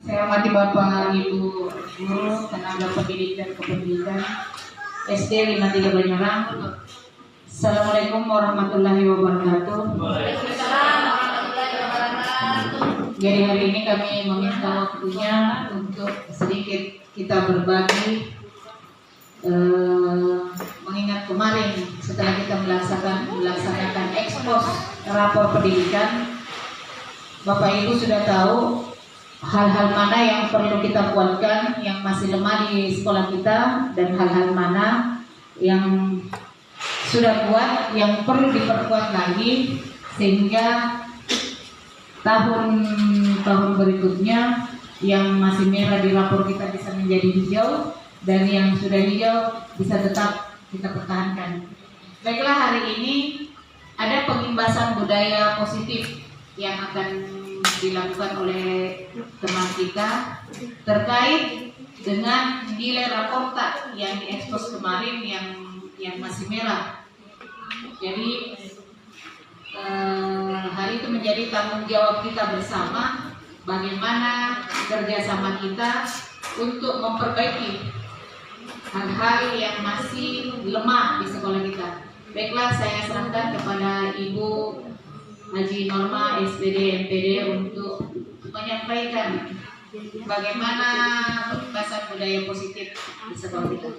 Saya hormati Bapak Ibu Guru, tenaga pendidik dan kependidikan SD 53 Banyulang. Assalamualaikum warahmatullahi wabarakatuh. Jadi hari ini kami meminta waktunya untuk sedikit kita berbagi, mengingat kemarin setelah kita melaksanakan ekspos rapor pendidikan, Bapak Ibu sudah tahu hal-hal mana yang perlu kita kuatkan, yang masih lemah di sekolah kita, dan hal-hal mana yang sudah kuat, yang perlu diperkuat lagi, sehingga tahun berikutnya yang masih merah di rapor kita bisa menjadi hijau, dan yang sudah hijau bisa tetap kita pertahankan. Baiklah, hari ini ada pengimbasan budaya positif yang akan dilakukan oleh teman kita terkait dengan nilai raporta yang diekspos kemarin yang masih merah. Jadi hari itu menjadi tanggung jawab kita bersama, bagaimana kerjasama kita untuk memperbaiki hal-hal yang masih lemah di sekolah kita. Baiklah, saya serahkan kepada Ibu Haji Norma SPD MPD untuk menyampaikan bagaimana pengimbasan budaya positif di sekolah kita.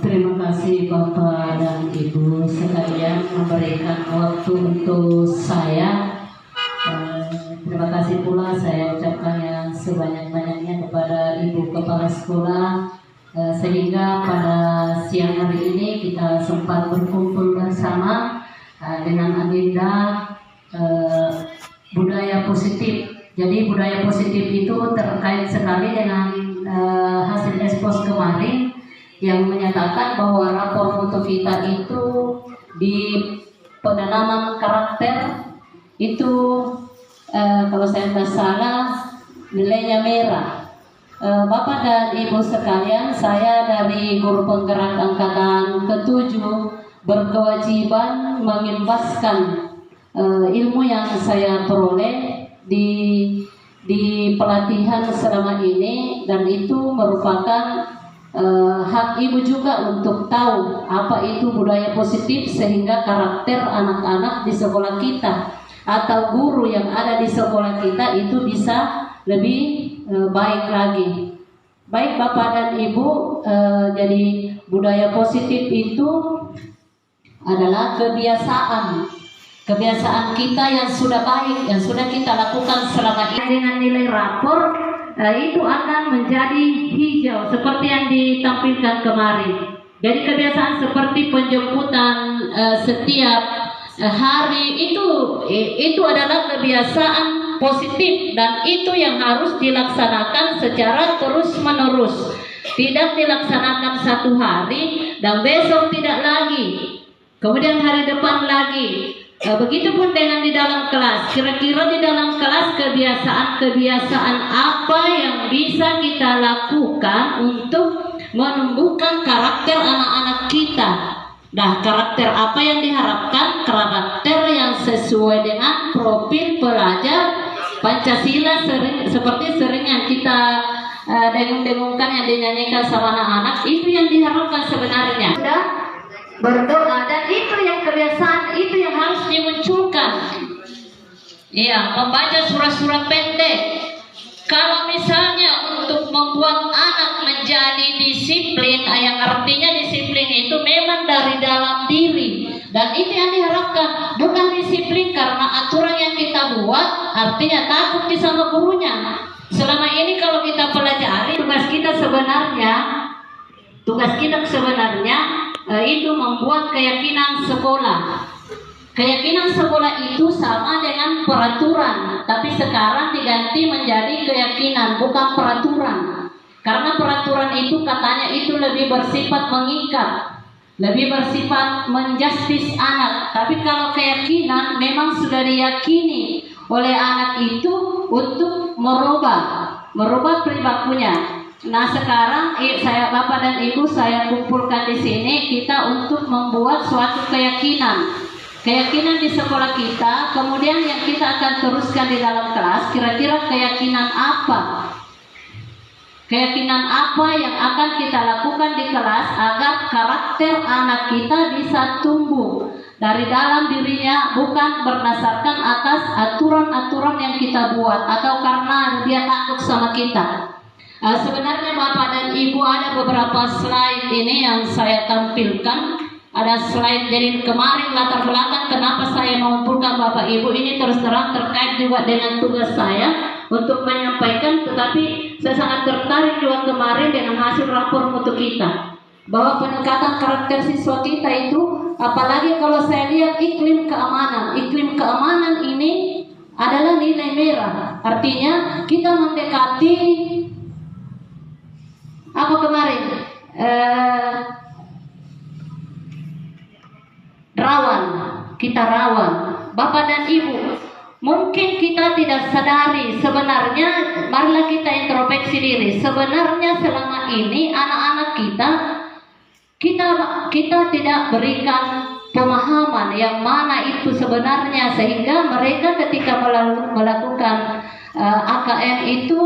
Terima kasih Bapak dan Ibu sekalian memberikan waktu untuk saya. Terima kasih pula saya ucapkan yang sebanyak-banyaknya kepada Ibu Kepala Sekolah, sehingga pada siang hari ini kita sempat berkumpul bersama dengan agenda budaya positif. Jadi budaya positif itu terkait sekali dengan hasil ekspos kemarin yang menyatakan bahwa rapor mutu kita itu di penanaman karakter itu kalau saya tidak salah nilainya merah. Bapak dan Ibu sekalian, saya dari Guru Penggerak Angkatan ke-7 berkewajiban mengimbaskan ilmu yang saya peroleh di pelatihan selama ini, dan itu merupakan hak Ibu juga untuk tahu apa itu budaya positif, sehingga karakter anak-anak di sekolah kita atau guru yang ada di sekolah kita itu bisa lebih baik lagi. Baik Bapak dan Ibu, jadi budaya positif itu adalah kebiasaan kita yang sudah baik, yang sudah kita lakukan selama ini. Dengan nilai rapor itu akan menjadi hijau seperti yang ditampilkan kemarin. Jadi kebiasaan seperti penjemputan setiap hari itu adalah kebiasaan positif, dan itu yang harus dilaksanakan secara terus-menerus. Tidak dilaksanakan satu hari dan besok tidak lagi, kemudian hari depan lagi. Begitupun dengan di dalam kelas. Kira-kira di dalam kelas kebiasaan apa yang bisa kita lakukan untuk menumbuhkan karakter anak-anak kita. Nah, karakter apa yang diharapkan? Karakter yang sesuai dengan profil pelajar Pancasila, seperti sering yang kita dengung-dengungkan, yang dinyanyikan sama anak-anak. Itu yang diharapkan sebenarnya. Berdoa, dan itu yang kebiasaan, itu yang harus dimunculkan. Iya, membaca surat-surat pendek. Kalau misalnya untuk membuat anak menjadi disiplin, yang artinya disiplin itu memang dari dalam diri, dan itu yang diharapkan, bukan disiplin karena aturan yang kita buat, artinya takut sama gurunya. Selama ini kalau kita pelajari, tugas kita sebenarnya itu membuat keyakinan sekolah. Keyakinan sekolah itu sama dengan peraturan, tapi sekarang diganti menjadi keyakinan, bukan peraturan. Karena peraturan itu katanya itu lebih bersifat mengikat, lebih bersifat menjustis anak. Tapi kalau keyakinan memang sudah diyakini oleh anak itu untuk merubah perilakunya. Nah, sekarang saya, Bapak dan Ibu, saya kumpulkan di sini kita untuk membuat suatu keyakinan. keyakinan di sekolah kita, kemudian yang kita akan teruskan di dalam kelas, kira-kira keyakinan apa? Keyakinan apa yang akan kita lakukan di kelas agar karakter anak kita bisa tumbuh dari dalam dirinya, bukan berdasarkan atas aturan-aturan yang kita buat atau karena dia takut sama kita. Sebenarnya Bapak dan Ibu, ada beberapa slide ini yang saya tampilkan. Ada slide jadi kemarin latar belakang kenapa saya mengumpulkan Bapak Ibu ini, terus terang terkait juga dengan tugas saya untuk menyampaikan, tetapi saya sangat tertarik juga kemarin dengan hasil rapor mutu kita bahwa peningkatan karakter siswa kita itu, apalagi kalau saya lihat iklim keamanan ini adalah nilai merah. Artinya kita mendekati apa kemarin kita rawan. Bapak dan Ibu, mungkin kita tidak sadari sebenarnya, marilah kita introspeksi diri. Sebenarnya selama ini anak-anak kita tidak berikan pemahaman yang mana itu sebenarnya, sehingga mereka ketika melakukan AKM itu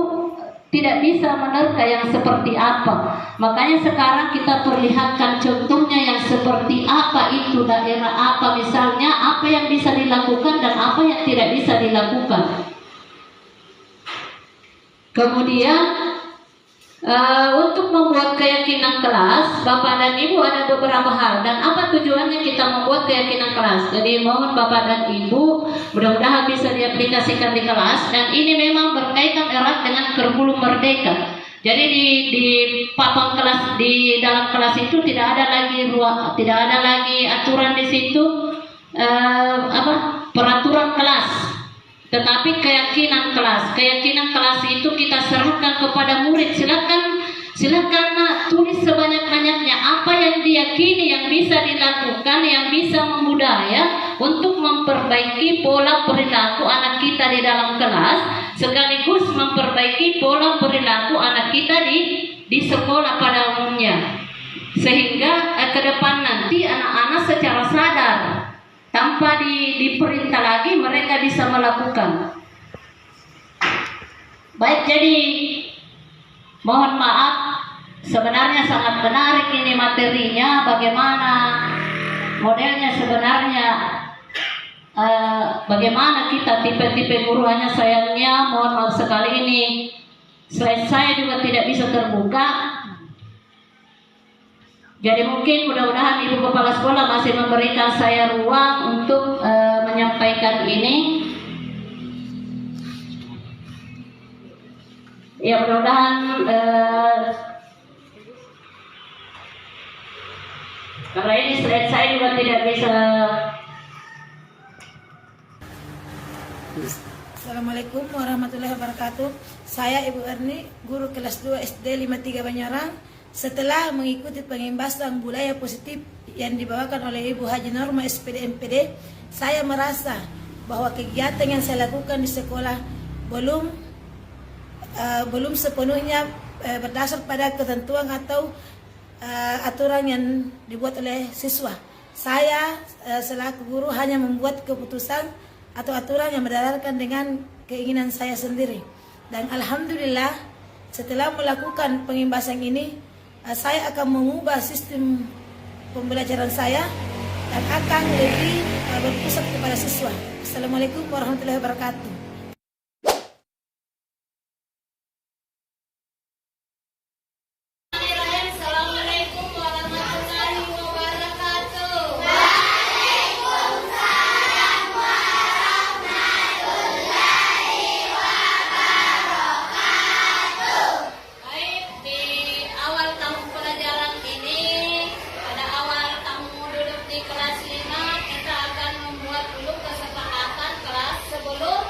tidak bisa menerka yang seperti apa. Makanya sekarang kita perlihatkan contohnya yang seperti apa itu daerah apa, misalnya apa yang bisa dilakukan dan apa yang tidak bisa dilakukan. Kemudian untuk membuat keyakinan kelas, Bapak dan Ibu, ada beberapa hal. Dan apa tujuannya kita membuat keyakinan kelas? Jadi mohon Bapak dan Ibu, mudah-mudahan bisa diaplikasikan di kelas. Dan ini memang berkaitan erat dengan kurikulum merdeka. Jadi di papan kelas, di dalam kelas itu tidak ada lagi aturan di situ peraturan kelas, tetapi keyakinan kelas. Keyakinan kelas itu kita serahkan kepada murid. Silakan nak tulis sebanyak-banyaknya apa yang diyakini yang bisa dilakukan, yang bisa membudaya untuk memperbaiki pola perilaku anak kita di dalam kelas, sekaligus memperbaiki pola perilaku anak kita di sekolah pada umumnya, sehingga ke depan nanti anak-anak secara sadar tanpa diperintah lagi mereka bisa melakukan. Baik, jadi mohon maaf, sebenarnya sangat menarik ini materinya, bagaimana modelnya sebenarnya, bagaimana kita tipe-tipe guru. Hanya sayangnya mohon maaf sekali ini slide saya juga tidak bisa terbuka. Jadi mungkin mudah-mudahan Ibu Kepala Sekolah masih memberikan saya ruang untuk menyampaikan ini. Ya, mudah-mudahan karena ini slide saya juga tidak bisa. Assalamualaikum warahmatullahi wabarakatuh. Saya Ibu Erni, guru kelas 2 SD 53 Banyarang. Setelah mengikuti pengimbasan budaya positif yang dibawakan oleh Ibu Haji Norma SPD MPD, saya merasa bahwa kegiatan yang saya lakukan di sekolah belum sepenuhnya berdasar pada ketentuan atau aturan yang dibuat oleh siswa. Saya selaku guru hanya membuat keputusan atau aturan yang berdasarkan dengan keinginan saya sendiri. Dan alhamdulillah setelah melakukan pengimbasan ini, saya akan mengubah sistem pembelajaran saya dan akan lebih berpusat kepada siswa. Assalamualaikum warahmatullahi wabarakatuh. Kelas 5 kita akan membuat dulu kesepakatan kelas sebelum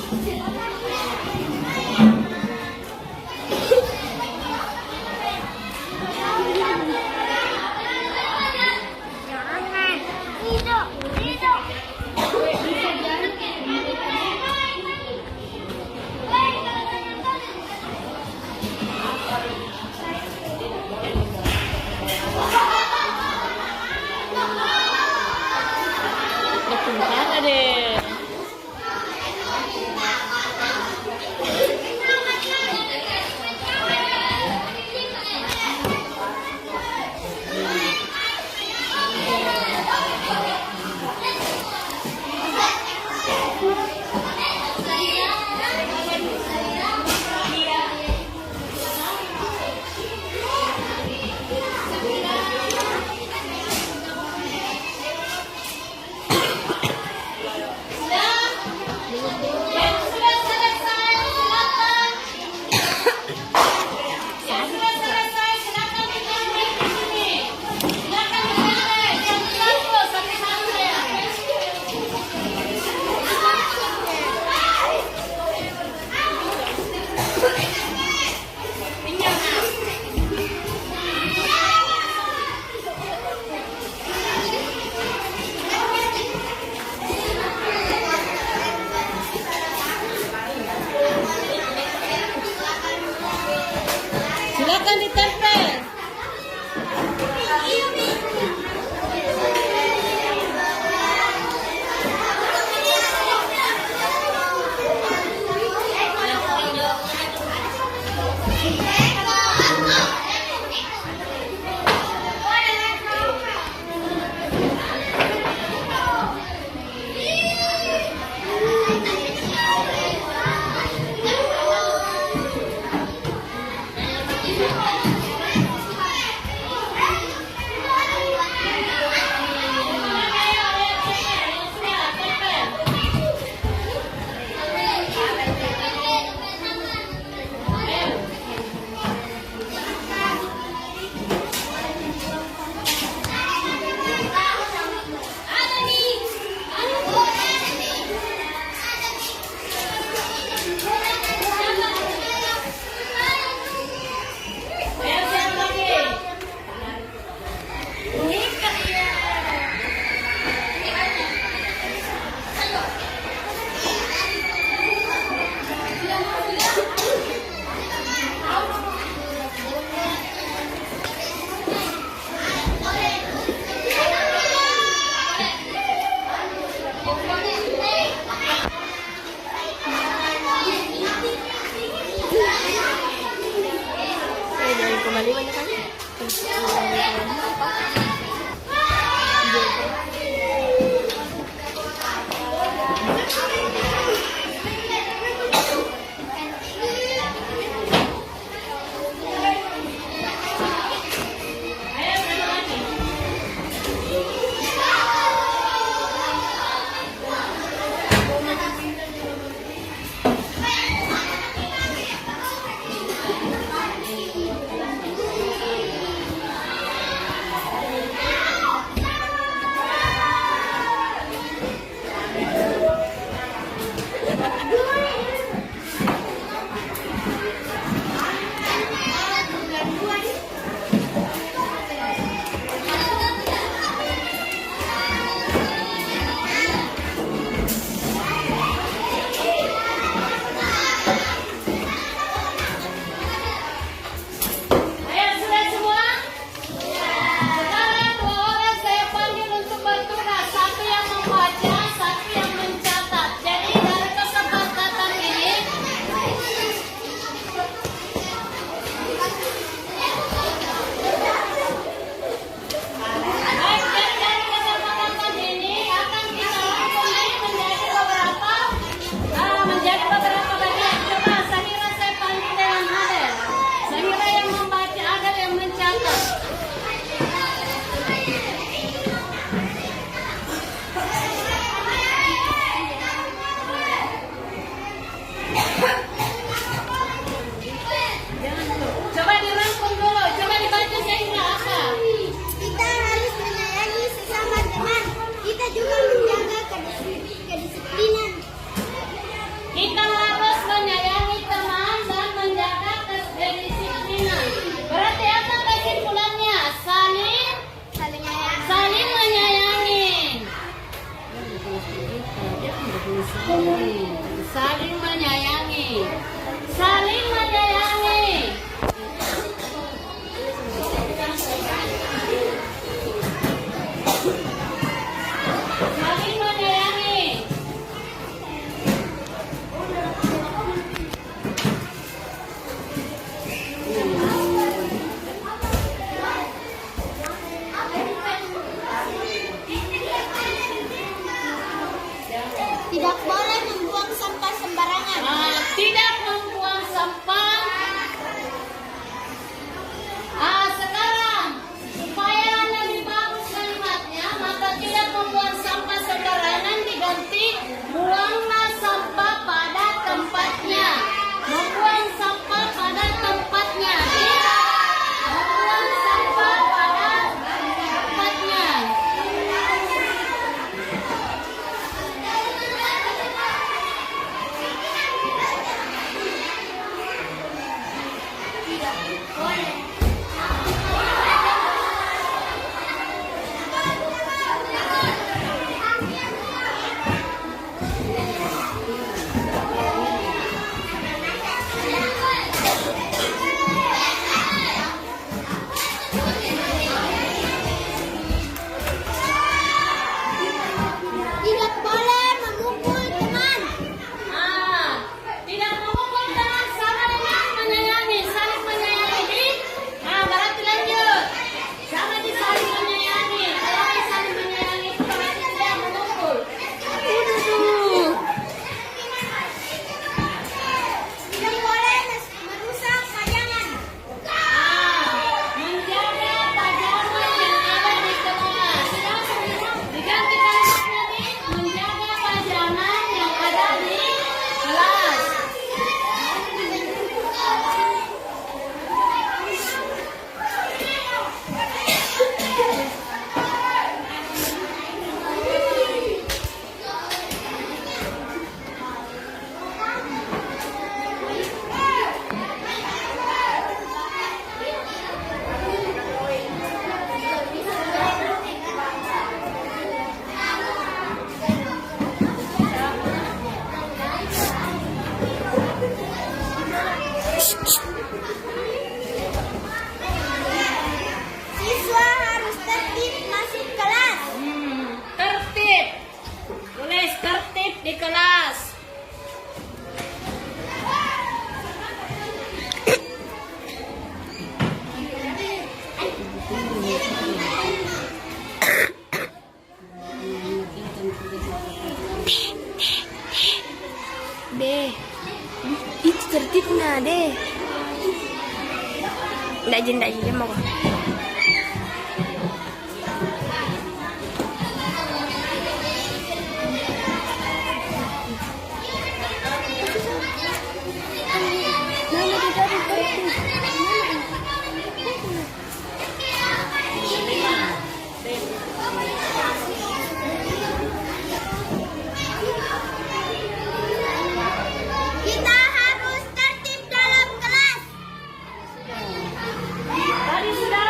Depan deh. Saling menyayangi. Saling menyayangi. Saling menyayangi. Tidak boleh membuang sampah sembarangan. Tidak membuang sampah. Sekarang supaya lebih bagus kalimatnya, maka tidak membuang sampah sembarangan diganti buanglah sampah pada tempatnya. Membuang sampah pada tempatnya. Membuang sampah pada tempatnya. Tidak boleh memukul teman. Tidak memukul teman sama dengan menyayangi, saling menyayangi. Berarti lanjut. Sama di saling menyayangi. Kalau saling menyayangi itu berarti tidak memukul. Tidak boleh merusak pajangan. Menjaga pajangan yang ada di kelas. Diganti kalimatnya nih, menjaga pajangan yang ada di kelas. Siswa harus tertib masuk kelas. Tertib. Tulis tertib di kelas. Deh, itu tertibnya deh. Nggak aja mau. Kita harus tertib dalam kelas. Tadi sudah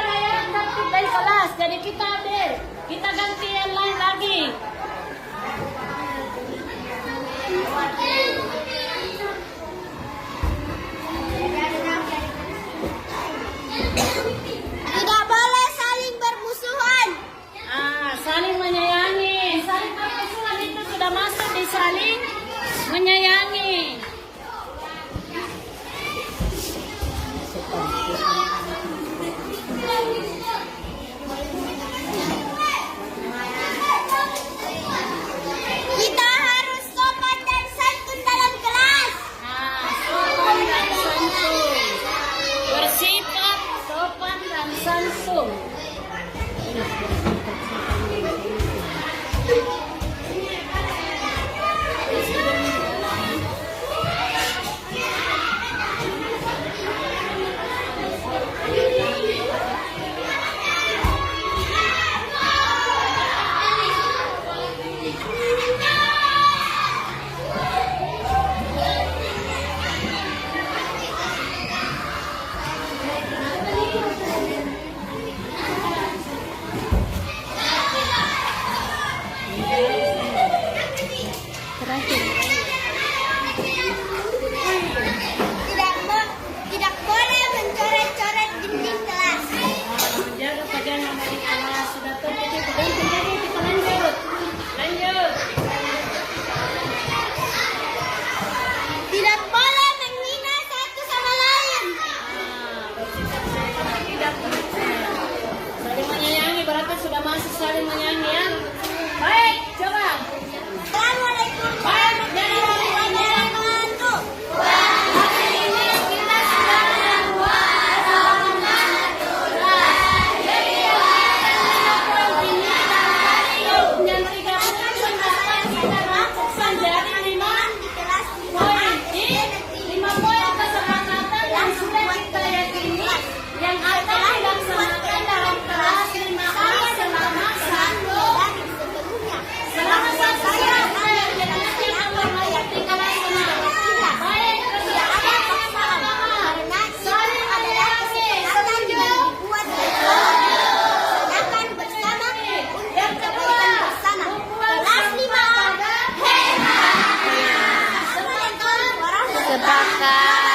terbakar.